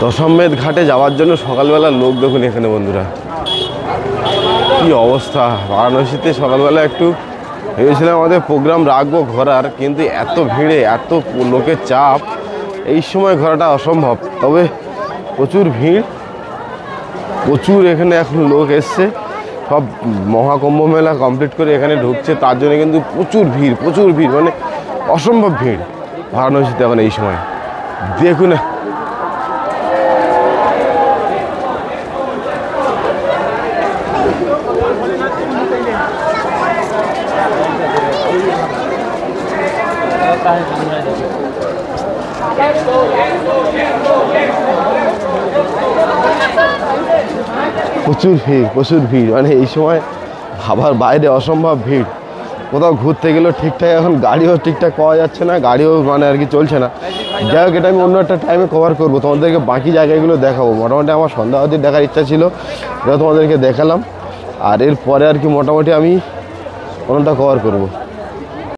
দশমেধ ঘাটে যাওয়ার জন্য সকালবেলা লোক দেখুন এখানে বন্ধুরা, কি অবস্থা। বারাণসীতে সকালবেলা একটু ভেবেছিলাম আমাদের প্রোগ্রাম রাখবো ঘোরার, কিন্তু এত ভিড়ে এত লোকের চাপ এই সময় ঘোরাটা অসম্ভব। তবে প্রচুর ভিড়, প্রচুর এখানে এখন লোক এসছে, সব মহাকুম্ভ মেলা কমপ্লিট করে এখানে ঢুকছে, তার জন্য কিন্তু প্রচুর ভিড় মানে অসম্ভব ভিড় বারাণসীতে এখন এই সময় দেখুন। প্রচুর ভিড় মানে এই সময় আবার বাইরে অসম্ভব ভিড়। কোথাও ঘুরতে গেলেও ঠিকঠাক এখন গাড়িও ঠিকঠাক পাওয়া যাচ্ছে না, গাড়িও মানে আর কি চলছে না। যাই হোক, এটা আমি অন্য একটা টাইমে কভার করবো, তোমাদেরকে বাকি জায়গাগুলো দেখাবো। মোটামুটি আমার সন্ধ্যা অবধি দেখার ইচ্ছা ছিল, এটা তোমাদেরকে দেখালাম। আর এরপরে আর কি মোটামুটি আমি অন্যটা কভার করবো।